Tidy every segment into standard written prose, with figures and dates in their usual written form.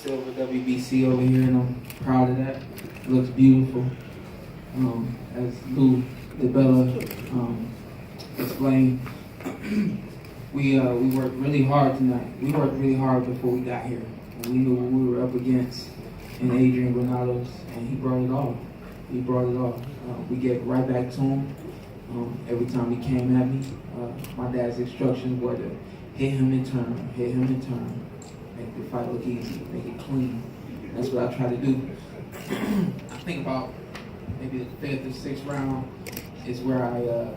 silver WBC over here, and I'm proud of that. It looks beautiful. As Lou DeBella explained, we worked really hard tonight. We worked really hard before we got here. And we knew what we were up against in Adrian Granados, and he brought it all. He brought it all. We gave right back to him. Every time he came at me, my dad's instructions were to hit him in turn, make the fight look easy, make it clean. That's what I try to do. I think about maybe the 5th or 6th round is where I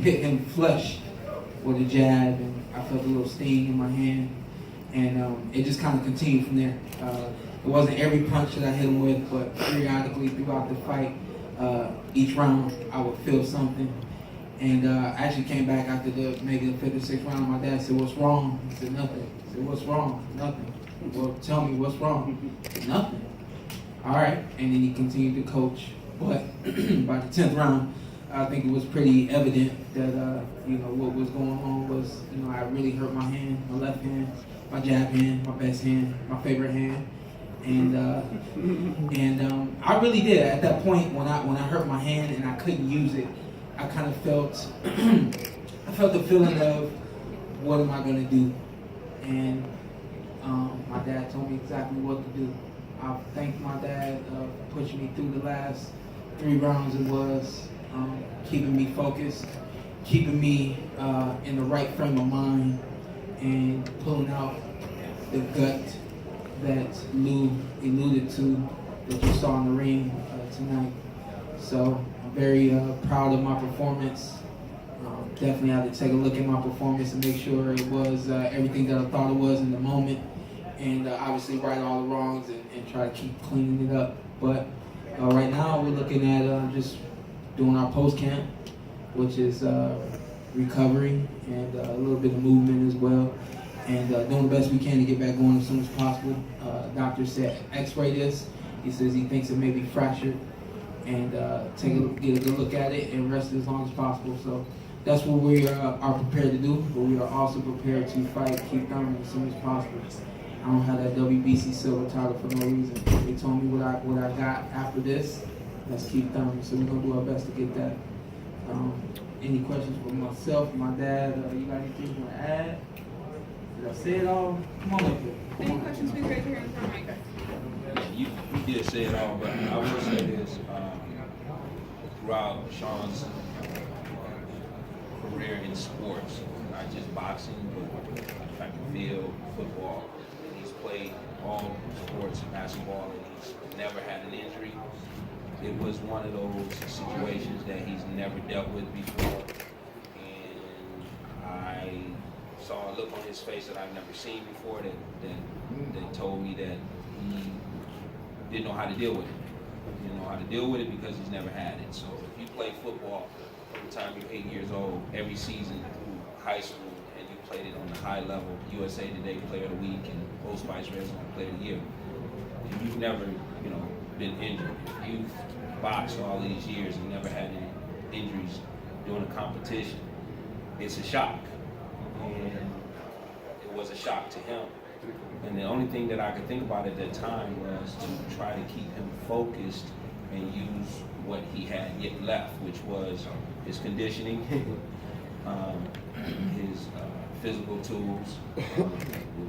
hit him flush with a jab, and I felt a little sting in my hand, and it just kind of continued from there. It wasn't every punch that I hit him with, but periodically throughout the fight, each round I would feel something. And I actually came back after maybe the 5th or 6th round. My dad said, "What's wrong?" I said, "Nothing." He said, "What's wrong?" "Nothing." "Well, tell me what's wrong." "Nothing." "All right." And then he continued to coach. But by the 10th round, I think it was pretty evident that what was going on was I really hurt my hand, my left hand, my jab hand, my best hand, my favorite hand. And I really did. At that point, when I hurt my hand and I couldn't use it, I kind of felt the feeling of what am I gonna do? And my dad told me exactly what to do. I thank my dad for pushing me through the last 3 rounds. It was keeping me focused, keeping me in the right frame of mind, and pulling out the gut that Lou alluded to that you saw in the ring tonight. So I'm very proud of my performance. Definitely had to take a look at my performance and make sure it was everything that I thought it was in the moment, and obviously right all the wrongs and try to keep cleaning it up. But right now we're looking at just doing our post-camp, which is recovery and a little bit of movement as well, and doing the best we can to get back going as soon as possible. Doctor said x-ray this. He says he thinks it may be fractured, and get a good look at it and rest as long as possible. So that's what we are prepared to do, but we are also prepared to fight Keith Thurman as soon as possible. I don't have that WBC silver title for no reason. They told me what I got after this. That's Keith Thurman, so we're gonna do our best to get that. Any questions for myself, my dad? You got anything you want to add? Did I say it all? Come on up here. Any questions, please raise your hand for Mike. You did say it all, but I will say this. Throughout Shawn's career in sports, not just boxing, but track and field, football, he's played all sports, basketball, and he's never had an injury. It was one of those situations that he's never dealt with before, and I saw a look on his face that I've never seen before that told me that he didn't know how to deal with it. He didn't know how to deal with it because he's never had it. So if you play football from the time you're 8 years old, every season through high school, and you played it on the high level, USA Today Player of the Week and Post Vice President Player of the Year, and you've never, been injured. You've boxed all these years and never had any injuries during a competition. It's a shock, and it was a shock to him. And the only thing that I could think about at that time was to try to keep him focused and use what he had yet left, which was his conditioning, his physical tools,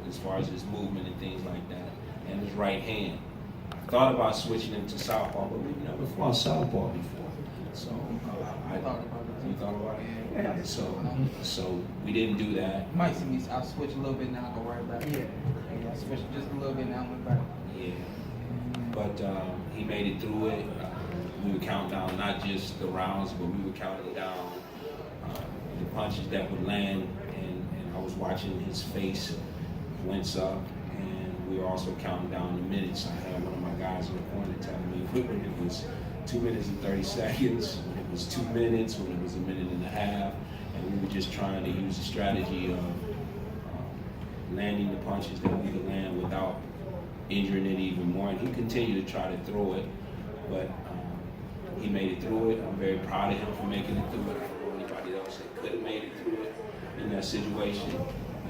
as far as his movement and things like that, and his right hand. I thought about switching him to southpaw, but we've never fought southpaw before. So I thought about it. You thought about it? Yeah. So we didn't do that. You might see me. I'll switch a little bit now. Go right back. Yeah. I switch just a little bit now. Went back. Yeah. But he made it through it. We would count down not just the rounds, but we were counting down the punches that would land, and I was watching his face wince up, and we were also counting down the minutes. I had one of my guys in the corner telling me when it was 2 minutes and 30 seconds, when it was 2 minutes, when it was a minute and a half, and we were just trying to use the strategy of landing the punches that we could land without injuring it even more. And he continued to try to throw it, but he made it through it. I'm very proud of him for making it through it. I don't know anybody else that could have made it through it in that situation.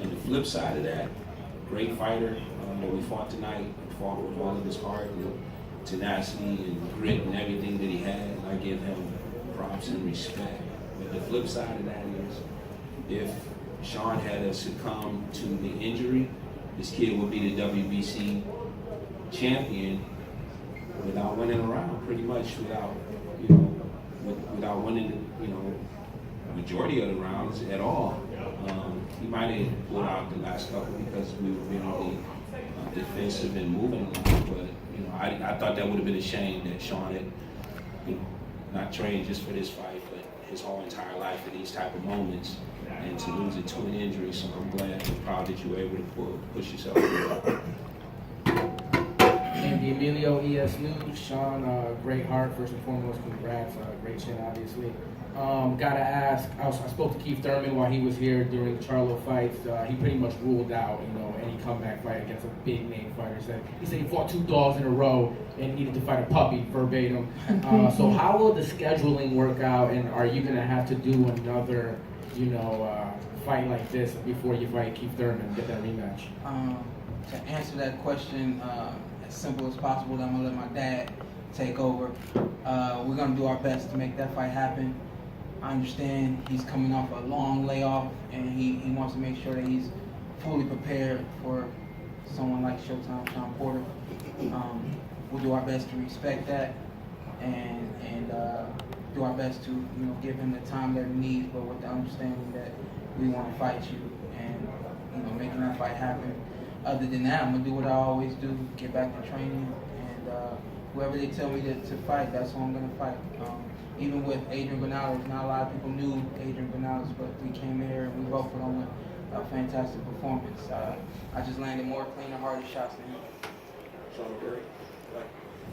And the flip side of that, great fighter that we fought tonight. He fought with all of his heart and tenacity and grit and everything that he had. And I give him props and respect. But the flip side of that is, if Shawn had succumbed to the injury, this kid would be the WBC champion without winning a round, pretty much without, without winning, majority of the rounds at all. He might have pulled out the last couple because we were really defensive and moving a lot. But I thought that would have been a shame that Shawn had, not trained just for this fight, but his whole entire life for these type of moments, and to lose it to an injury. So I'm glad and proud that you were able to push yourself through. And the Emilio ES News, Shawn, great heart, first and foremost, congrats, great chin, obviously. Gotta ask, I spoke to Keith Thurman while he was here during the Charlo fights. He pretty much ruled out, any comeback fight against a big name fighter. He said he fought 2 dogs in a row and needed to fight a puppy, verbatim. So how will the scheduling work out, and are you gonna have to do another, fight like this before you fight Keith Thurman, get that rematch? To answer that question as simple as possible, I'm gonna let my dad take over. We're gonna do our best to make that fight happen. I understand he's coming off a long layoff, and he wants to make sure that he's fully prepared for someone like Showtime, Shawn Porter. We'll do our best to respect that and do our best to give him the time that he needs, but with the understanding that we want to fight you and making that fight happen. Other than that, I'm gonna do what I always do: get back to training, and whoever they tell me to fight, that's who I'm gonna fight. Even with Adrian Granados, not a lot of people knew Adrian Granados, but we came here and we both put on a fantastic performance. I just landed more cleaner, harder shots than him.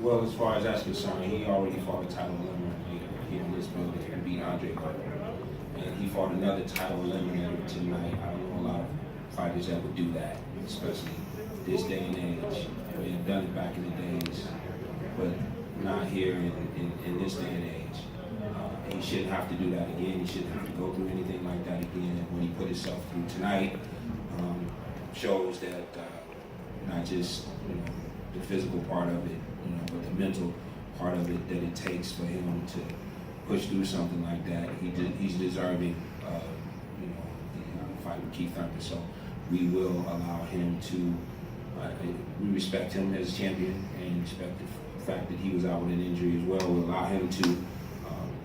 Well, as far as that's concerned, he already fought a title eliminator here in this building and beat Andre Garcia. And he fought another title eliminator tonight. I don't know a lot of fighters that would do that, especially this day and age. We have done it back in the days, but not here in this day and age. He shouldn't have to do that again. He shouldn't have to go through anything like that again. When he put himself through tonight, shows that not just the physical part of it, but the mental part of it that it takes for him to push through something like that. He's deserving of the fight with Keith Thurman. So we will allow him to. We respect him as champion and respect the fact that he was out with an injury as well. We'll allow him to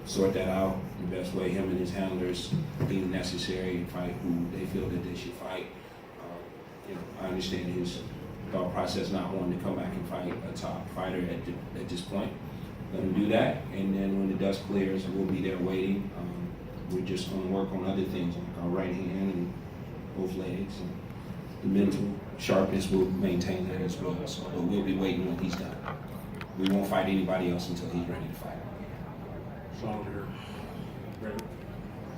sort that out the best way. Him and his handlers deem necessary and fight who they feel that they should fight. I understand his thought process, not wanting to come back and fight a top fighter at this point. Let him do that, and then when the dust clears, we'll be there waiting. We're just going to work on other things, like our right hand and both legs, and the mental sharpness will maintain that as well. So, but we'll be waiting when he's done. We won't fight anybody else until he's ready to fight. Shawn over here. Great.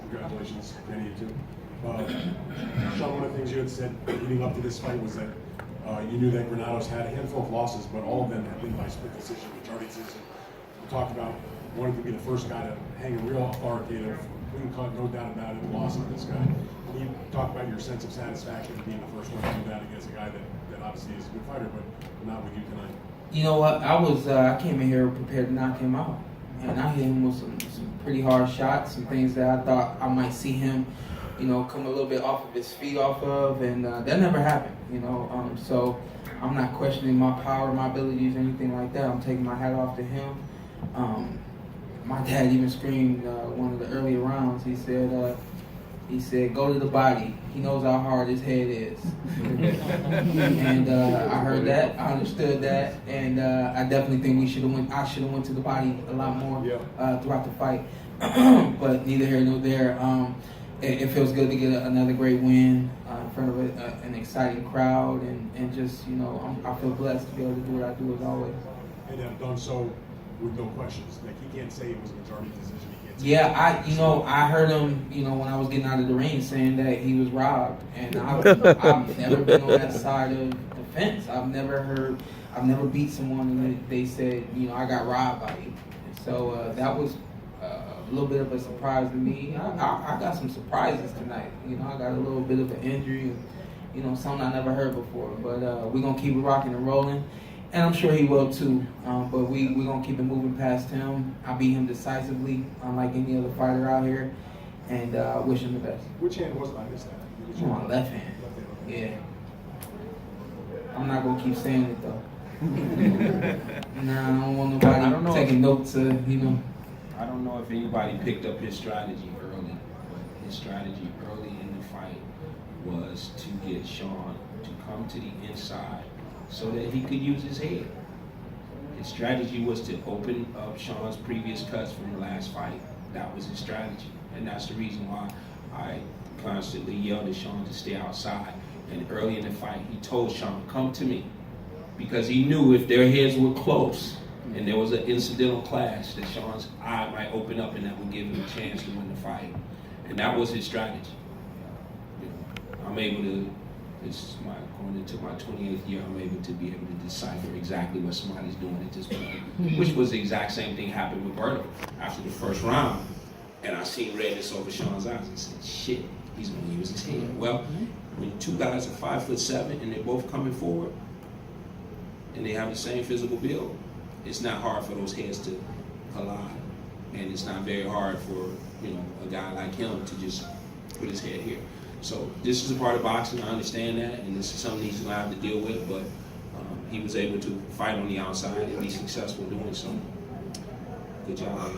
Congratulations, Danny, you too. Shawn, one of the things you had said leading up to this fight was that you knew that Granados had a handful of losses, but all of them had been by split decision, majority decision. You talked about wanting to be the first guy to hang a real authoritative, clean cut, no doubt about it, loss on this guy. Can you talk about your sense of satisfaction being the first one to do that against a guy that obviously is a good fighter, but not with you tonight? You know what? I came in here prepared to knock him out. And I hit him with some pretty hard shots, some things that I thought I might see him, come a little bit off of his feet off of, and that never happened, So I'm not questioning my power, my abilities, anything like that. I'm taking my hat off to him. My dad even screamed one of the earlier rounds. He said, go to the body. He knows how hard his head is. And I heard that, I understood that, and I definitely think I should have went to the body a lot more throughout the fight. But neither here nor there. It feels good to get another great win in front of an exciting crowd, and just, I feel blessed to be able to do what I do as always. And have done so with no questions. Like, he can't say it was a majority decision. Yeah, I heard him, when I was getting out of the ring saying that he was robbed, and I've never been on that side of the fence. I've never beat someone and they said, I got robbed by you. So that was a little bit of a surprise to me. I got some surprises tonight. I got a little bit of an injury something I never heard before. But we're going to keep it rocking and rolling. And I'm sure he will too. But we're going to keep it moving past him. I beat him decisively, unlike any other fighter out here. And wish him the best. Which hand was it? I missed that. Come on, left hand. Yeah. I'm not going to keep saying it though. Nah, I don't want nobody taking notes I don't know if anybody picked up his strategy early. His strategy early in the fight was to get Shawn to come to the inside so that he could use his head. His strategy was to open up Shawn's previous cuts from the last fight. That was his strategy. And that's the reason why I constantly yelled at Shawn to stay outside. And early in the fight, he told Shawn, come to me. Because he knew if their heads were close and there was an incidental clash, that Shawn's eye might open up and that would give him a chance to win the fight. And that was his strategy. I'm able to, going into my 28th year, I'm able to be able to decipher exactly what somebody's doing at this point, which was the exact same thing happened with Berto after the first round. And I seen redness over Shawn's eyes and said, shit, he's going to use his head. Well, when two guys are 5'7" and they're both coming forward and they have the same physical build, it's not hard for those heads to collide. And it's not very hard for, a guy like him to just put his head here. So this is a part of boxing, I understand that, and this is something he's gonna have to deal with, but he was able to fight on the outside and be successful doing so. Good job.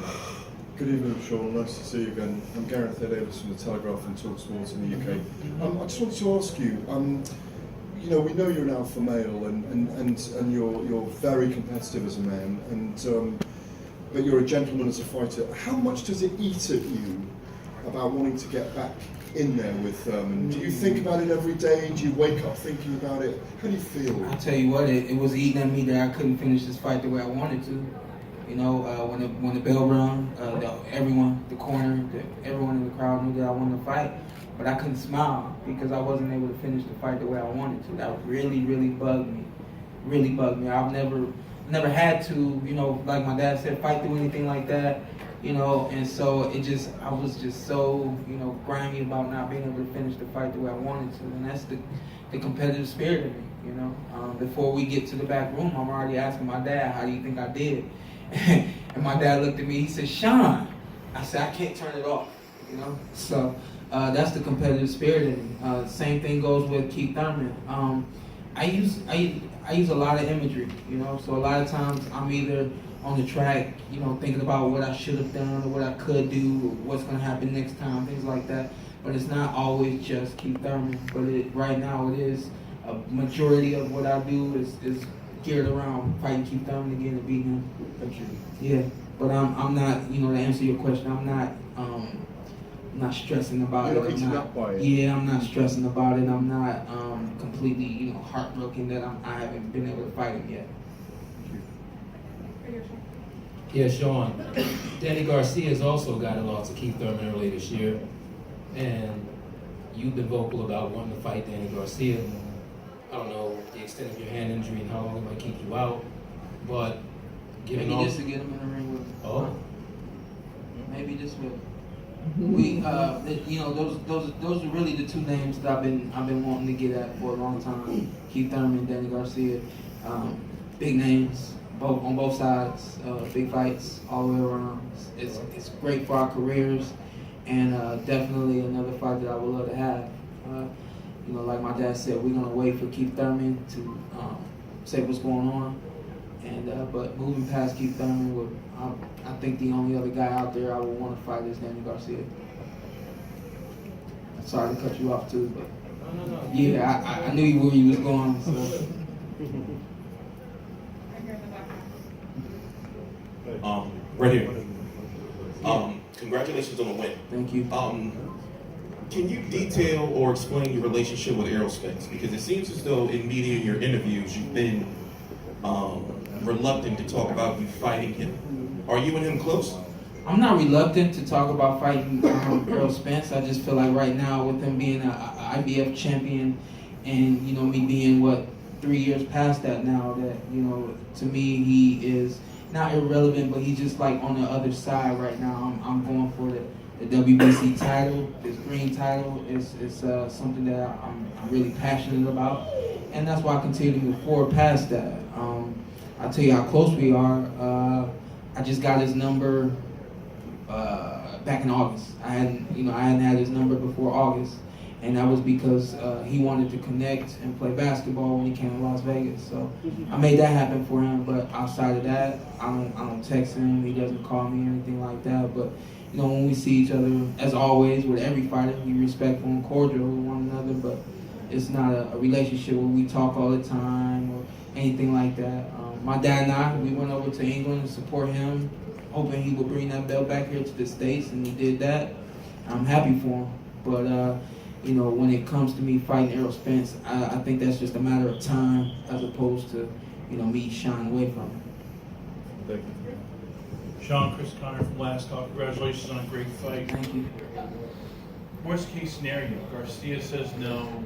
Good evening, Shawn. Nice to see you again. I'm Gareth Davis from the Telegraph and Talksport in the UK. I just wanted to ask you, we know you're an alpha male and you're very competitive as a man, but you're a gentleman as a fighter. How much does it eat at you about wanting to get back in there with Thurman? Do you think about it every day? Do you wake up thinking about it? How do you feel? I'll tell you what, it was eating at me that I couldn't finish this fight the way I wanted to. When the bell rung, everyone, the corner, everyone in the crowd knew that I wanted to fight, but I couldn't smile because I wasn't able to finish the fight the way I wanted to. That really, really bugged me. Really bugged me. I've never had to, like my dad said, fight through anything like that. And so I was just so, grimy about not being able to finish the fight the way I wanted to, and that's the competitive spirit of me, Before we get to the back room, I'm already asking my dad, how do you think I did? And my dad looked at me, he said, Shawn. I said, I can't turn it off, So that's the competitive spirit in me. Same thing goes with Keith Thurman. I use a lot of imagery, so a lot of times I'm either on the track, thinking about what I should have done or what I could do, or what's going to happen next time, things like that. But it's not always just Keith Thurman. But right now it is a majority of what I do is geared around fighting Keith Thurman again and beating him. Yeah, but I'm not, to answer your question, I'm not stressing about it. You're not eaten up by it. Yeah, I'm not stressing about it. I'm not completely, heartbroken that I haven't been able to fight him yet. Yeah, Shawn. Danny Garcia has also got a loss to Keith Thurman earlier this year, and you've been vocal about wanting to fight Danny Garcia. I don't know the extent of your hand injury and how long it might keep you out, but given Maybe all... just to get him in the ring with him. Oh? Maybe just with we, those are really the two names that I've been wanting to get at for a long time. Keith Thurman, Danny Garcia, big names. On both sides, big fights all the way around. It's great for our careers, and definitely another fight that I would love to have. Like my dad said, we're gonna wait for Keith Thurman to say what's going on, and but moving past Keith Thurman, I think the only other guy out there I would want to fight is Danny Garcia. Sorry to cut you off too, but No. yeah, I knew where you was going. So. Right here. Congratulations on the win. Thank you. Can you detail or explain your relationship with Errol Spence? Because it seems as though in media and your interviews, you've been reluctant to talk about you fighting him. Are you and him close? I'm not reluctant to talk about fighting Errol Spence. I just feel like right now, with him being an IBF champion, and me being 3 years past that now, that to me he is not irrelevant, but he's just like on the other side right now. I'm going for the the WBC title, this green title, is something that I'm really passionate about, and that's why I continue to move forward past that. I'll tell you how close we are. I just got his number back in August. I hadn't had his number before August, and that was because he wanted to connect and play basketball when he came to Las Vegas. So I made that happen for him. But outside of that, I don't text him. He doesn't call me or anything like that. But when we see each other, as always with every fighter, we respectful and cordial with one another. But it's not a relationship where we talk all the time or anything like that. My dad and I, we went over to England to support him, hoping he would bring that belt back here to the States, and he did that. I'm happy for him. But when it comes to me fighting Errol Spence, I think that's just a matter of time as opposed to, me shying away from him. Thank you. Sean, Chris Connor from Last Talk. Congratulations on a great fight. Thank you. Worst case scenario, Garcia says no.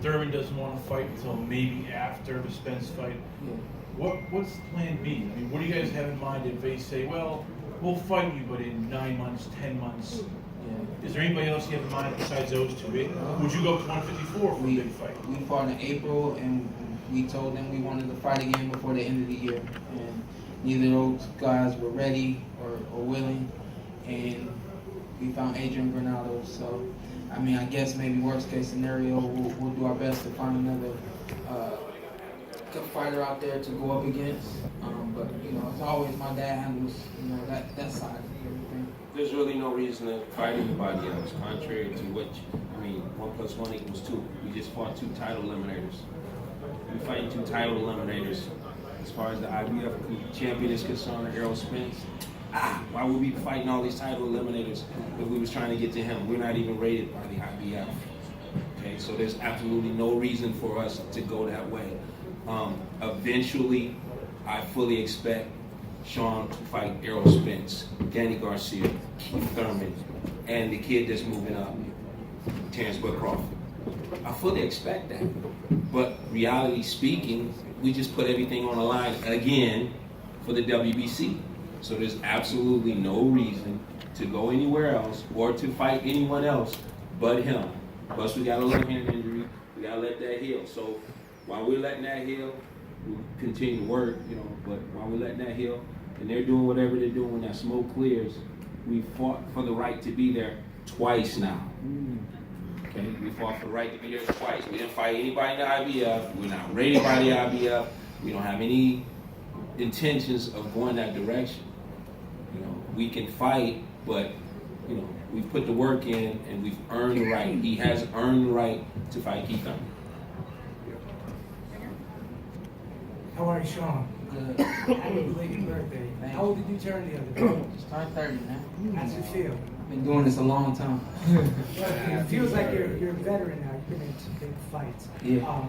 Thurman doesn't want to fight until maybe after the Spence fight. Yeah. What's plan B? I mean, what do you guys have in mind if they say, well, we'll fight you, but in 9 months, 10 months? Yeah. Is there anybody else you have in mind besides those two? Would you go up to 154 for a big fight? We fought in April, and we told them we wanted to fight again before the end of the year. And neither of those guys were ready or willing, and we found Adrian Granados. So, I guess maybe worst case scenario, we'll do our best to find another good fighter out there to go up against. But as always, my dad handles that side of everything. There's really no reason to fight anybody else, contrary to what 1 + 1 = 2. We just fought 2 title eliminators. We're fighting 2 title eliminators. As far as the IBF champion is concerned, Errol Spence, why would we be fighting all these title eliminators if we was trying to get to him? We're not even rated by the IBF. Okay, so there's absolutely no reason for us to go that way. Eventually, I fully expect Shawn to fight Errol Spence, Danny Garcia, Keith Thurman, and the kid that's moving up, Terrence Bud Crawford. I fully expect that. But reality speaking, we just put everything on the line again for the WBC. So there's absolutely no reason to go anywhere else or to fight anyone else but him. Plus, we got a little hand injury. We got to let that heal. So while we're letting that heal, we continue to work, but while we're letting that heal, and they're doing whatever they're doing when that smoke clears, we fought for the right to be there twice now. Okay, we fought for the right to be there twice. We didn't fight anybody in the IBF. We're not rated by the IBF. We don't have any intentions of going that direction. We can fight, but we've put the work in and we've earned the right. He has earned the right to fight Keith Thurman. How are you, Sean? Good. Happy belated birthday. Thank How old did you turn the other day? Just turned 30 now. How's it feel? I've been doing this a long time. It feels like you're a veteran now. You've been in some big fights. Yeah.